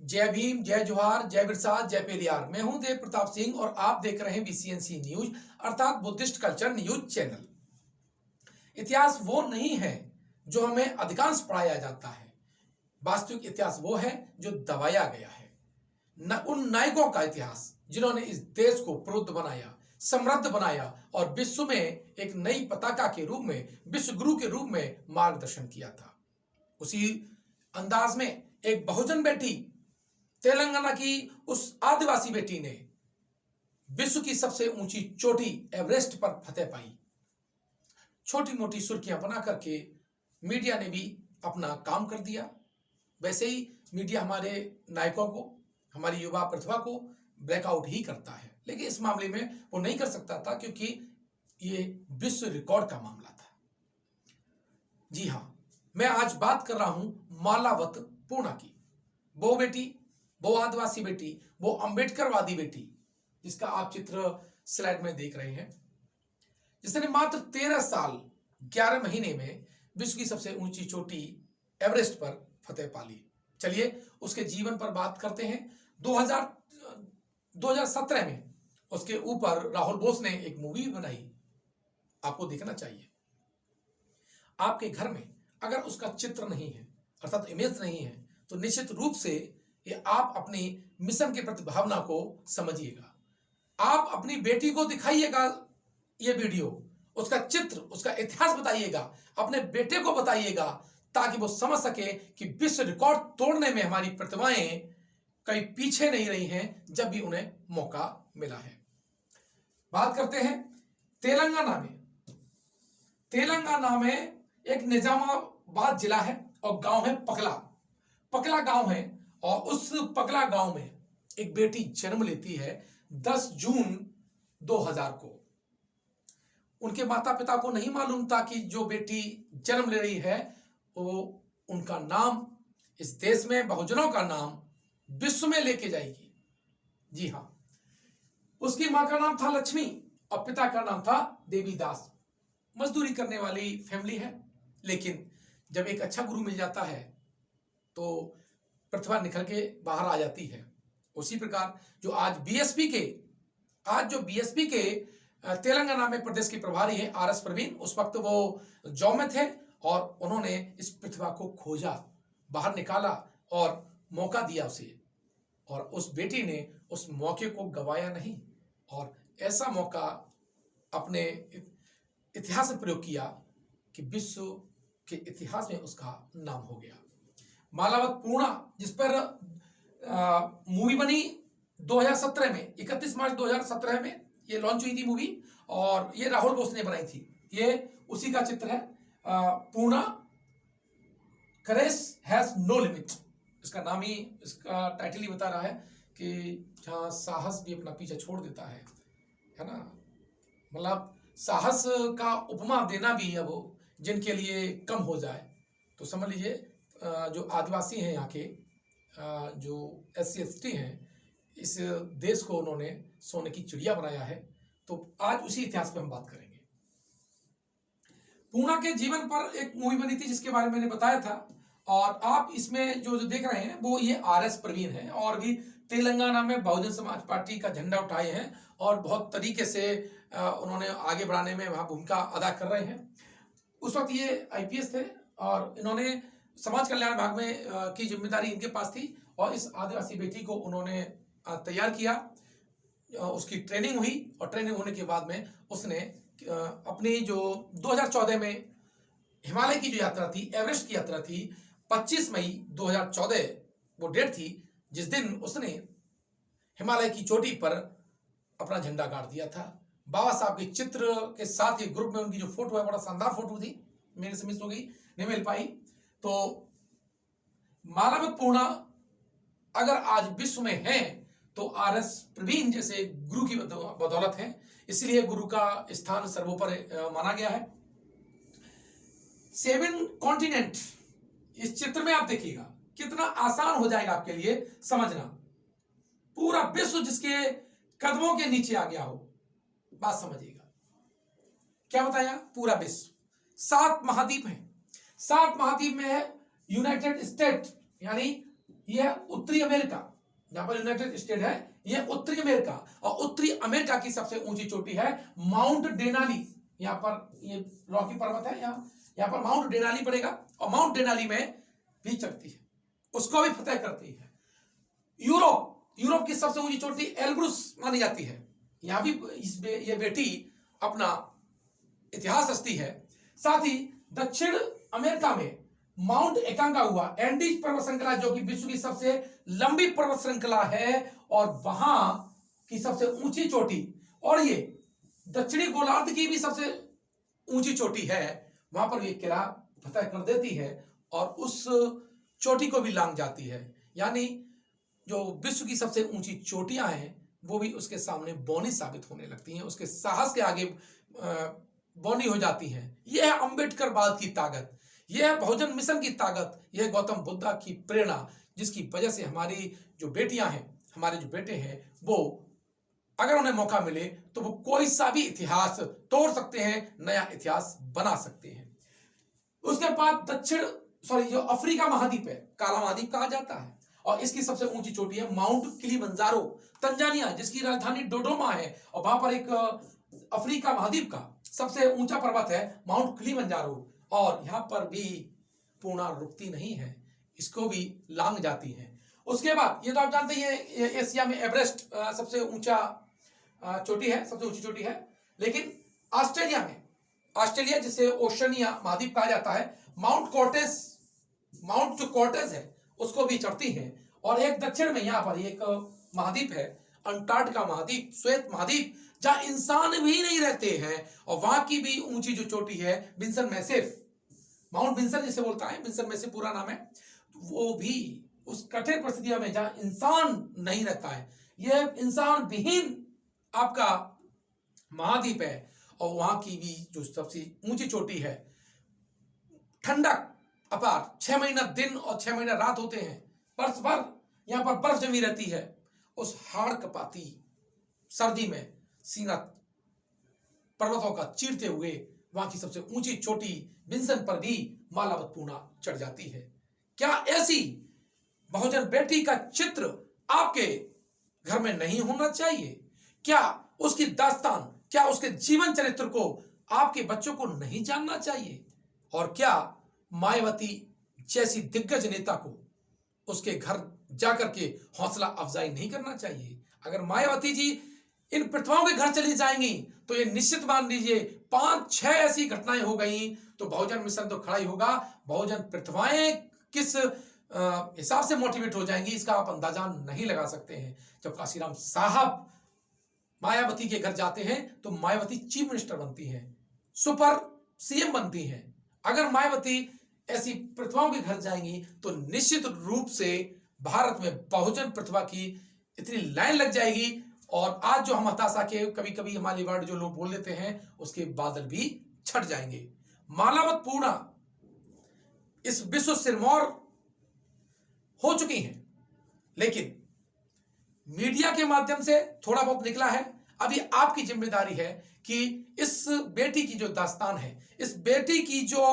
जय भीम, जय जोहार, जय बिरसा, जय पेरियार। मैं हूं देव प्रताप सिंह और आप देख रहे हैं BCNC न्यूज अर्थात बुद्धिस्ट कल्चर न्यूज चैनल। इतिहास वो नहीं है जो हमें अधिकांश पढ़ाया जाता है, वास्तविक इतिहास वो है जो दबाया गया है। उन नायकों का इतिहास जिन्होंने इस देश को प्रबुद्ध बनाया, समृद्ध बनाया और विश्व में एक नई पताका के रूप में, विश्व गुरु के रूप में मार्गदर्शन किया था। उसी अंदाज में एक बहुजन बेटी, तेलंगाना की उस आदिवासी बेटी ने विश्व की सबसे ऊंची चोटी एवरेस्ट पर फतेह पाई। छोटी मोटी सुर्खियां बना करके मीडिया ने भी अपना काम कर दिया। वैसे ही मीडिया हमारे नायकों को, हमारी युवा प्रतिभा को ब्रेकआउट ही करता है, लेकिन इस मामले में वो नहीं कर सकता था क्योंकि ये विश्व रिकॉर्ड का मामला था। जी हाँ, मैं आज बात कर रहा हूं मालावत पूर्णा की। वो बेटी, वो आदिवासी बेटी, वो अंबेडकरवादी बेटी जिसका आप चित्र स्लाइड में देख रहे हैं, जिसने मात्र 13 साल 11 महीने में विश्व की सबसे ऊंची चोटी एवरेस्ट पर फतेह पा ली। चलिए उसके जीवन पर बात करते हैं। 2017 में उसके ऊपर राहुल बोस ने एक मूवी बनाई, आपको देखना चाहिए। आपके घर में अगर उसका चित्र नहीं है अर्थात इमेज नहीं है तो निश्चित रूप से ये आप अपनी मिशन के प्रति भावना को समझिएगा। आप अपनी बेटी को दिखाइएगा ये वीडियो, उसका चित्र, उसका इतिहास बताइएगा, अपने बेटे को बताइएगा ताकि वो समझ सके कि विश्व रिकॉर्ड तोड़ने में हमारी प्रतिभाएं कहीं पीछे नहीं रही हैं जब भी उन्हें मौका मिला है। बात करते हैं तेलंगाना में एक निजामाबाद जिला है और गांव है पकला गांव है। और उस पकला गांव में एक बेटी जन्म लेती है 10 जून 2000 को। उनके माता पिता को नहीं मालूम था कि जो बेटी जन्म ले रही है वो उनका नाम, इस देश में बहुजनों का नाम विश्व में लेके जाएगी। जी हाँ, उसकी मां का नाम था लक्ष्मी और पिता का नाम था देवीदास। मजदूरी करने वाली फैमिली है, लेकिन जब एक अच्छा गुरु मिल जाता है तो प्रतिभा निकल के बाहर आ जाती है। उसी प्रकार जो आज बीएसपी के तेलंगाना में प्रदेश के प्रभारी हैं RS प्रवीण, उस वक्त वो जॉब में थे और उन्होंने इस प्रतिभा को खोजा, बाहर निकाला और मौका दिया उसे। और उस बेटी ने उस मौके को गवाया नहीं और ऐसा मौका अपने इतिहास में प्रयोग किया कि विश्व के इतिहास में उसका नाम हो गया। मालावत पूर्णा, जिस पर मूवी बनी 2017 में, 31 मार्च 2017 में ये लॉन्च हुई थी मूवी और ये राहुल बोस ने बनाई थी। ये उसी का चित्र है। पूर्णा करेज हैज नो लिमिट, इसका नाम ही, इसका टाइटल ही बता रहा है कि जहाँ साहस भी अपना पीछे छोड़ देता है ना। मतलब साहस का उपमा देना भी अब जिनके लिए कम हो जाए तो समझ लीजिए जो आदिवासी हैं यहाँ के, जो SC/ST हैं, इस देश को उन्होंने सोने की चिड़िया बनाया है। तो आज उसी इतिहास पे हम बात करेंगे। पूर्णा के जीवन पर एक मूवी बनी थी जिसके बारे में मैंने बताया था और आप इसमें जो देख रहे हैं वो ये RS प्रवीण है और भी तेलंगाना में बहुजन समाज पार्टी का झंडा उठाए हैं और बहुत तरीके से उन्होंने आगे बढ़ाने में वहां भूमिका अदा कर रहे हैं। उस वक्त ये IPS थे और इन्होंने समाज कल्याण विभाग में की जिम्मेदारी इनके पास थी और इस आदिवासी बेटी को उन्होंने तैयार किया। उसकी ट्रेनिंग हुई और ट्रेनिंग होने के बाद में उसने अपनी जो 2014 में हिमालय की जो यात्रा थी, एवरेस्ट की यात्रा थी, 25 मई 2014 वो डेट थी जिस दिन उसने हिमालय की चोटी पर अपना झंडा गाड़ दिया था। बाबा साहब के चित्र के साथ ये ग्रुप में उनकी जो फोटो है, बड़ा शानदार फोटो थी, मेरे से मिस हो गई, नहीं मिल पाई। तो मालावत पूर्णा अगर आज विश्व में है तो RS प्रवीण जैसे गुरु की बदौलत है, इसलिए गुरु का स्थान सर्वोपरि माना गया है। 7 कॉन्टिनेंट, इस चित्र में आप देखिएगा कितना आसान हो जाएगा आपके लिए समझना। पूरा विश्व जिसके कदमों के नीचे आ गया हो, बात समझिएगा। क्या बताया? पूरा विश्व। 7 महाद्वीप हैं। 7 महाद्वीप में है यूनाइटेड स्टेट यानी यह है उत्तरी अमेरिका, जहां पर यूनाइटेड स्टेट है, यह उत्तरी अमेरिका। और उत्तरी अमेरिका की सबसे ऊंची चोटी है माउंट डेनाली। यहां पर ये रॉकी पर्वत है, यहां पर माउंट डेनाली पड़ेगा, और माउंट डेनाली में भी चढ़ती है, उसको भी फतेह करती है। यूरोप की सबसे ऊंची चोटी एल्ब्रुस मानी जाती है। यहां भी ये बेटी अपना इतिहास रचती है। साथ ही दक्षिण अमेरिका में माउंट एकांकागुआ, एंडीज पर्वत श्रृंखला, जो कि विश्व की सबसे लंबी पर्वत श्रृंखला है और वहां की सबसे ऊंची चोटी, और ये दक्षिणी गोलार्ध की भी सबसे ऊंची चोटी है, वहां पर ये किला फतेह कर देती है और उस चोटी को भी लांघ जाती है। यानी जो विश्व की सबसे ऊंची चोटियां हैं वो भी उसके सामने बौनी साबित होने लगती हैं, उसके साहस के आगे बौनी हो जाती हैं। यह है अंबेडकरवाद की ताकत, यह है बहुजन मिशन की ताकत, यह गौतम बुद्धा की प्रेरणा, जिसकी वजह से हमारी जो बेटियां हैं, हमारे जो बेटे हैं, वो अगर उन्हें मौका मिले तो वो कोई सा भी इतिहास तोड़ सकते हैं, नया इतिहास बना सकते हैं। उसके बाद जो अफ्रीका महाद्वीप है, काला महाद्वीप कहा जाता है, और इसकी सबसे ऊंची चोटी है माउंट किलिमंजारो, तंजानिया, जिसकी राजधानी डोडोमा है, और वहां पर एक अफ्रीका महाद्वीप का सबसे ऊंचा पर्वत है माउंट किलिमंजारो, और यहां पर भी पूर्णा रुकती नहीं है, इसको भी लांघ जाती है। उसके बाद ये तो आप जानते हैं, एशिया में एवरेस्ट सबसे ऊंचा चोटी है, सबसे ऊंची चोटी है। लेकिन ऑस्ट्रेलिया में, ऑस्ट्रेलिया जिसे ओशनिया महाद्वीप कहा जाता है, माउंट जो कॉर्टेस है उसको भी चढ़ती है। और एक दक्षिण में यहाँ पर एक महाद्वीप है, अंटार्कटिका महाद्वीप, श्वेत महाद्वीप, जहां इंसान भी नहीं रहते हैं, और वहां की भी ऊंची जो चोटी है विंसन मैसिफ, माउंट विंसन जिसे बोलता है, विंसन मैसिफ पूरा नाम है, वो भी उस कठिन परिस्थितियों में जहां इंसान नहीं रहता है, यह इंसान विहीन आपका महाद्वीप है, और वहां की भी जो सबसे ऊंची चोटी है, ठंडक अपार, 6 महीना दिन और 6 महीना रात होते हैं, वर्ष भर यहां पर बर्फ जमी रहती है। उस हाड़ कपाती सर्दी में सीना पर्वतों का चीरते हुए वहां की सबसे ऊंची चोटी विंसन पर भी मालावत पूर्णा चढ़ जाती है। क्या ऐसी बहुजन बेटी का चित्र आपके घर में नहीं होना चाहिए? क्या उसकी दास्तान, क्या उसके जीवन चरित्र को आपके बच्चों को नहीं जानना चाहिए? और क्या मायावती जैसी दिग्गज नेता को उसके घर जाकर के हौसला अफजाई नहीं करना चाहिए? अगर मायावती जी इन प्रतिभाओं के घर चली जाएंगी तो ये निश्चित मान लीजिए 5-6 ऐसी घटनाएं हो गई तो बहुजन मिशन तो खड़ा ही होगा। बहुजन प्रतिभाएं किस हिसाब से मोटिवेट हो जाएंगी इसका आप अंदाजा नहीं लगा सकते हैं। जब काशीराम साहब मायावती के घर जाते हैं तो मायावती चीफ मिनिस्टर बनती है, सुपर सीएम बनती है। अगर मायावती ऐसी प्रतिभाओं के घर जाएंगी तो निश्चित रूप से भारत में बहुजन प्रतिभा की इतनी लाइन लग जाएगी, और आज जो हम हताशा के कभी कभी हमारे वर्ड जो लोग बोल देते हैं उसके बादल भी छट जाएंगे। मालावत पूर्णा इस विश्व सिरमौर हो चुकी हैं, लेकिन मीडिया के माध्यम से थोड़ा बहुत निकला है। अभी आपकी जिम्मेदारी है कि इस बेटी की जो दास्तान है, इस बेटी की जो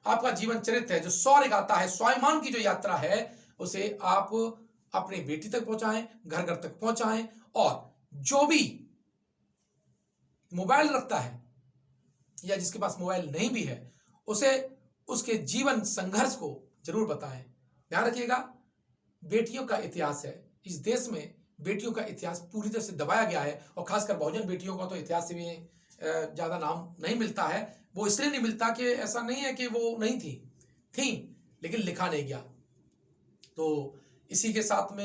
आपका जीवन चरित्र है, जो शौर्य गाथा है, स्वाभिमान की जो यात्रा है, उसे आप अपनी बेटी तक पहुंचाएं, घर घर तक पहुंचाएं, और जो भी मोबाइल रखता है या जिसके पास मोबाइल नहीं भी है उसे उसके जीवन संघर्ष को जरूर बताएं। ध्यान रखिएगा, बेटियों का इतिहास है, इस देश में बेटियों का इतिहास पूरी तरह से दबाया गया है, और खासकर बहुजन बेटियों का तो इतिहास से भी ज्यादा नाम नहीं मिलता है। वो इसलिए नहीं मिलता कि ऐसा नहीं है कि वो नहीं थी, लेकिन लिखा नहीं गया। तो इसी के साथ में